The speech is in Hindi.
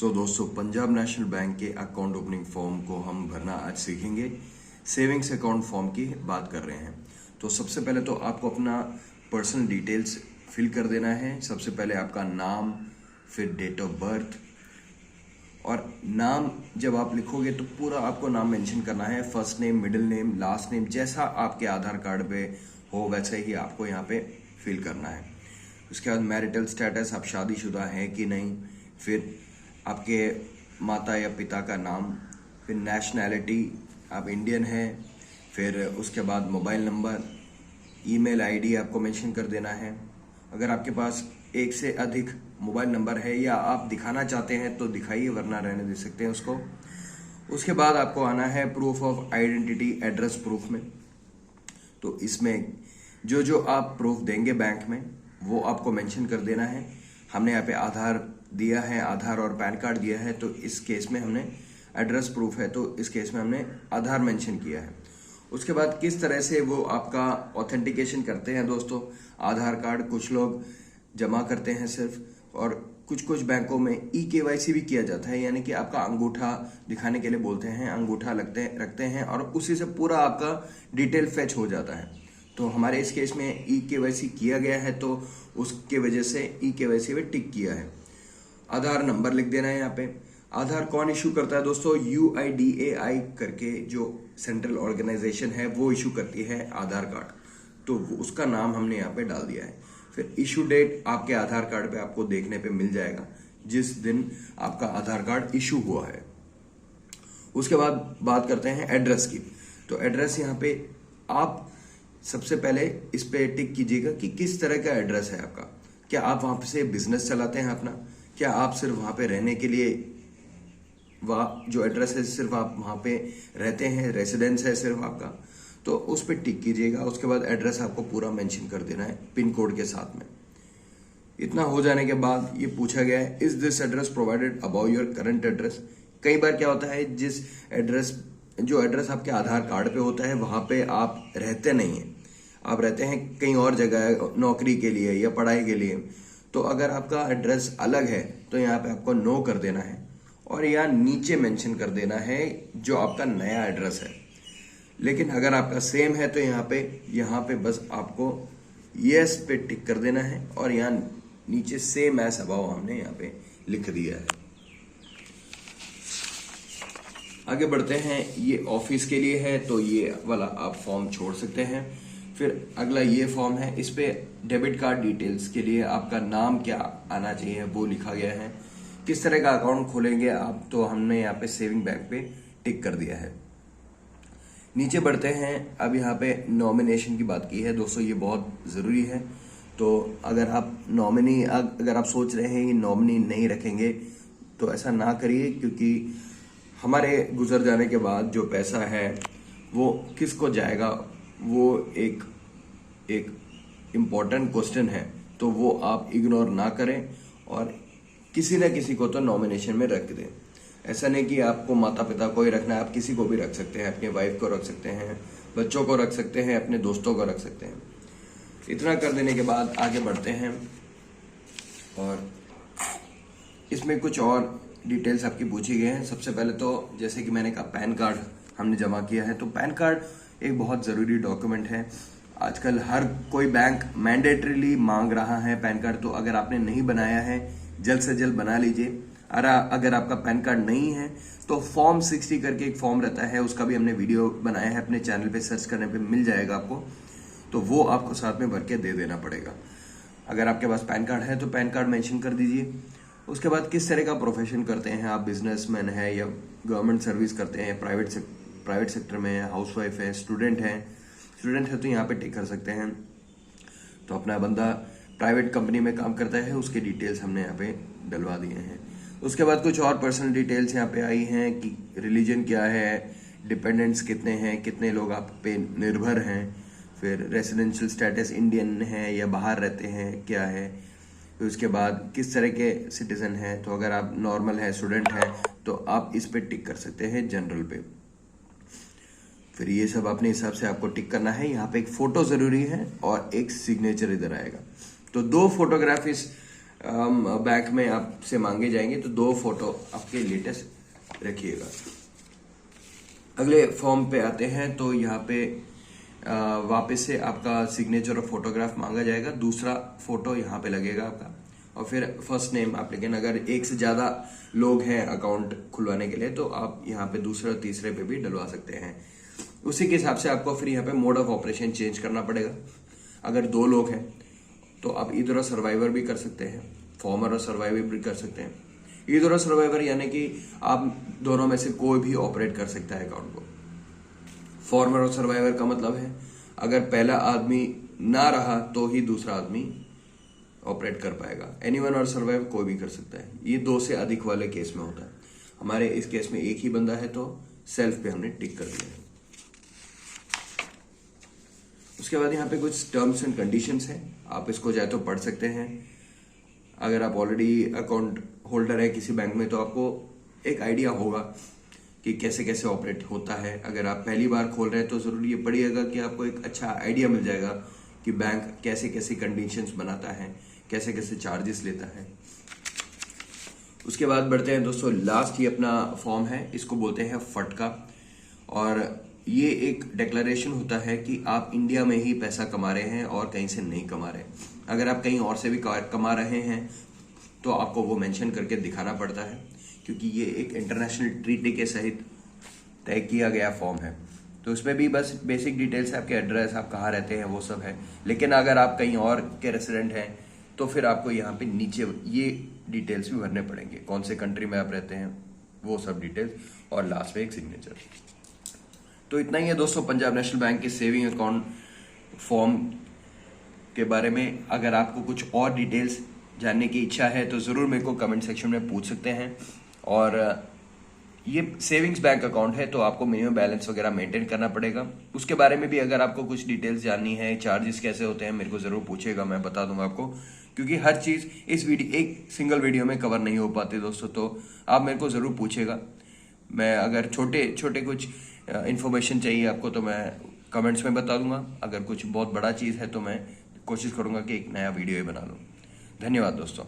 दोस्तों, पंजाब नेशनल बैंक के अकाउंट ओपनिंग फॉर्म को हम भरना आज सीखेंगे। सेविंग्स अकाउंट फॉर्म की बात कर रहे हैं। तो सबसे पहले तो आपको अपना पर्सनल डिटेल्स फिल कर देना है। सबसे पहले आपका नाम, फिर डेट ऑफ बर्थ, और नाम जब आप लिखोगे तो पूरा आपको नाम मेंशन करना है। First name, middle name, last name, जैसा आपके आधार कार्ड पे हो वैसे ही आपको यहाँ पे फिल करना है। उसके बाद मैरिटल स्टेटस, आप शादीशुदा हैं कि नहीं, फिर आपके माता या पिता का नाम, फिर नेशनैलिटी, आप इंडियन हैं, फिर उसके बाद मोबाइल नंबर, ईमेल आईडी आपको मेंशन कर देना है। अगर आपके पास एक से अधिक मोबाइल नंबर है या आप दिखाना चाहते हैं तो दिखाइए, वरना रहने दे सकते हैं उसको। उसके बाद आपको आना है proof of identity, address proof में। तो इसमें जो जो आप प्रूफ देंगे बैंक में वो आपको मेंशन कर देना है। हमने यहाँ पे आधार दिया है, आधार और पैन कार्ड दिया है, तो इस केस में हमने एड्रेस प्रूफ है तो इस केस में हमने आधार मेंशन किया है। उसके बाद किस तरह से वो आपका ऑथेंटिकेशन करते हैं दोस्तों, आधार कार्ड कुछ लोग जमा करते हैं सिर्फ, और कुछ कुछ बैंकों में ई-केवाईसी भी किया जाता है, यानी कि आपका अंगूठा दिखाने के लिए बोलते हैं, अंगूठा रखते हैं और उसी से पूरा आपका डिटेल फेच हो जाता है। तो हमारे इस केस में ई-केवाईसी किया गया है तो उसके वजह से ई-केवाईसी में टिक किया है। आधार नंबर लिख देना है यहाँ पे। आधार कौन इशू करता है दोस्तों, UIDAI करके जो सेंट्रल ऑर्गेनाइजेशन है वो इशू करती है आधार कार्ड, तो उसका नाम हमने यहाँ पे डाल दिया है। फिर इशू डेट आपके आधार कार्ड पे आपको देखने पे मिल जाएगा जिस दिन आपका आधार कार्ड इशू हुआ है। उसके बाद बात करते हैं एड्रेस की। तो एड्रेस यहाँ पे आप सबसे पहले इस पे टिक कीजिएगा कि किस तरह का एड्रेस है आपका। क्या आप वहां से बिजनेस चलाते हैं अपना, क्या आप सिर्फ वहां पे रहने के लिए जो एड्रेस है सिर्फ आप वहां पे रहते हैं, रेसिडेंस है सिर्फ आपका, तो उस पर टिक कीजिएगा। उसके बाद एड्रेस आपको पूरा मेंशन कर देना है पिन कोड के साथ में। इतना हो जाने के बाद ये पूछा गया है, is this address provided about your current address. कई बार क्या होता है, जो एड्रेस आपके आधार कार्ड पे होता है वहां पे आप रहते नहीं हैं, आप रहते हैं कहीं और जगह नौकरी के लिए या पढ़ाई के लिए। तो अगर आपका एड्रेस अलग है तो यहाँ पे आपको नो कर देना है और यहाँ नीचे मेंशन कर देना है जो आपका नया एड्रेस है। लेकिन अगर आपका सेम है तो यहाँ पे बस आपको यस पे टिक कर देना है और यहाँ नीचे सेम एज अबाव हमने यहाँ पे लिख दिया है। आगे बढ़ते हैं, ये ऑफिस के लिए है तो ये वाला आप फॉर्म छोड़ सकते हैं। फिर अगला ये फॉर्म है, इस पे डेबिट कार्ड डिटेल्स के लिए आपका नाम क्या आना चाहिए वो लिखा गया है। किस तरह का अकाउंट खोलेंगे आप, तो हमने यहाँ पे सेविंग बैंक पे टिक कर दिया है। नीचे बढ़ते हैं, अब यहाँ पे नॉमिनेशन की बात की है दोस्तों, ये बहुत ज़रूरी है। तो अगर आप सोच रहे हैं कि नॉमिनी नहीं रखेंगे तो ऐसा ना करिए, क्योंकि हमारे गुजर जाने के बाद जो पैसा है वो किसको जाएगा वो एक इम्पॉर्टेंट क्वेश्चन है, तो वो आप इग्नोर ना करें और किसी न किसी को तो नॉमिनेशन में रख दें। ऐसा नहीं कि आपको माता पिता को ही रखना है, आप किसी को भी रख सकते हैं, अपने वाइफ को रख सकते हैं, बच्चों को रख सकते हैं, अपने दोस्तों को रख सकते हैं। इतना कर देने के बाद आगे बढ़ते हैं और इसमें कुछ और डिटेल्स आपकी पूछी गई हैं। सबसे पहले तो जैसे कि मैंने कहा, पैन कार्ड हमने जमा किया है, तो पैन कार्ड एक बहुत ज़रूरी डॉक्यूमेंट है। आजकल हर कोई बैंक मैंडेटरीली मांग रहा है पैन कार्ड, तो अगर आपने नहीं बनाया है जल्द से जल्द बना लीजिए। अगर आपका पैन कार्ड नहीं है तो फॉर्म 60 करके एक फॉर्म रहता है, उसका भी हमने वीडियो बनाया है, अपने चैनल पे सर्च करने पे मिल जाएगा आपको, तो वो आपको साथ में भर के दे देना पड़ेगा। अगर आपके पास पैन कार्ड है तो पैन कार्ड मेंशन कर दीजिए। उसके बाद किस तरह का प्रोफेशन करते हैं आप, बिजनेसमैन है या गवर्नमेंट सर्विस करते हैं, प्राइवेट सेक्टर में है, हाउसवाइफ है, स्टूडेंट है तो यहाँ पे टिक कर सकते हैं। तो अपना बंदा प्राइवेट कंपनी में काम करता है, उसके डिटेल्स हमने यहाँ पे डलवा दिए हैं। उसके बाद कुछ और पर्सनल डिटेल्स यहाँ पे आई हैं कि रिलीजन क्या है, डिपेंडेंट्स कितने हैं, कितने लोग आप पे निर्भर हैं, फिर रेसिडेंशियल स्टेटस इंडियन है या बाहर रहते हैं क्या है, फिर उसके बाद किस तरह के सिटीजन हैं। तो अगर आप नॉर्मल है, स्टूडेंट है, तो आप इस पे टिक कर सकते हैं जनरल पे। फिर ये सब अपने हिसाब से आपको टिक करना है। यहाँ पे एक फोटो जरूरी है और एक सिग्नेचर इधर आएगा। तो 2 फोटोग्राफ इस बैंक में आपसे मांगे जाएंगे, तो 2 फोटो आपके लेटेस्ट रखिएगा। अगले फॉर्म पे आते हैं, तो यहाँ पे वापस से आपका सिग्नेचर और फोटोग्राफ मांगा जाएगा। दूसरा फोटो यहाँ पे लगेगा आपका, और फिर फर्स्ट नेम आप, लेकिन अगर एक से ज्यादा लोग हैं अकाउंट खुलवाने के लिए तो आप यहाँ पे दूसरे और तीसरे पे भी डलवा सकते हैं। उसी के हिसाब से आपको फिर यहाँ पे मोड ऑफ ऑपरेशन चेंज करना पड़ेगा। अगर 2 लोग हैं तो आप ईदर और सर्वाइवर भी कर सकते हैं, फॉर्मर और सर्वाइवर भी कर सकते हैं। ईदर और सर्वाइवर यानी कि आप दोनों में से कोई भी ऑपरेट कर सकता है अकाउंट को। फॉर्मर और सर्वाइवर का मतलब है अगर पहला आदमी ना रहा तो ही दूसरा आदमी ऑपरेट कर पाएगा। एनीवन और सर्वाइव कोई भी कर सकता है। ये 2 से अधिक वाले केस में होता है। हमारे इस केस में एक ही बंदा है, तो सेल्फ पे हमने टिक कर दिया है। उसके बाद यहाँ पे कुछ टर्म्स एंड कंडीशंस हैं, आप इसको चाहे तो पढ़ सकते हैं। अगर आप ऑलरेडी अकाउंट होल्डर है किसी बैंक में तो आपको एक आइडिया होगा कि कैसे कैसे ऑपरेट होता है। अगर आप पहली बार खोल रहे हैं तो जरूर ये पढ़िएगा कि आपको एक अच्छा आइडिया मिल जाएगा कि बैंक कैसे कैसे कंडीशंस बनाता है, कैसे कैसे चार्जेस लेता है। उसके बाद बढ़ते हैं दोस्तों, लास्ट ही अपना फॉर्म है, इसको बोलते हैं फटका। और ये एक डिक्लेरेशन होता है कि आप इंडिया में ही पैसा कमा रहे हैं और कहीं से नहीं कमा रहे। अगर आप कहीं और से भी कमा रहे हैं तो आपको वो मेंशन करके दिखाना पड़ता है, क्योंकि ये एक इंटरनेशनल ट्रीटी के सहित तय किया गया फॉर्म है। तो उसमें भी बस बेसिक डिटेल्स, आपके एड्रेस, आप कहाँ रहते हैं, वो सब है। लेकिन अगर आप कहीं और के रेसिडेंट हैं तो फिर आपको यहाँ पे नीचे ये डिटेल्स भी भरने पड़ेंगे, कौन से कंट्री में आप रहते हैं, वो सब डिटेल्स, और लास्ट में एक सिग्नेचर। तो इतना ही है दोस्तों पंजाब नेशनल बैंक के सेविंग अकाउंट फॉर्म के बारे में। अगर आपको कुछ और डिटेल्स जानने की इच्छा है तो ज़रूर मेरे को कमेंट सेक्शन में पूछ सकते हैं। और ये सेविंग्स बैंक अकाउंट है तो आपको मिनिमम बैलेंस वगैरह मेंटेन करना पड़ेगा। उसके बारे में भी अगर आपको कुछ डिटेल्स जाननी है, चार्जेस कैसे होते हैं, मेरे को ज़रूर पूछेगा, मैं बता दूंगा आपको, क्योंकि हर चीज़ इस वीडियो एक सिंगल वीडियो में कवर नहीं हो पाती दोस्तों। तो आप मेरे को ज़रूर पूछेगा। मैं अगर छोटे छोटे कुछ इन्फॉर्मेशन चाहिए आपको तो मैं कमेंट्स में बता दूंगा। अगर कुछ बहुत बड़ा चीज़ है तो मैं कोशिश करूंगा कि एक नया वीडियो ही बना लूँ। धन्यवाद दोस्तों।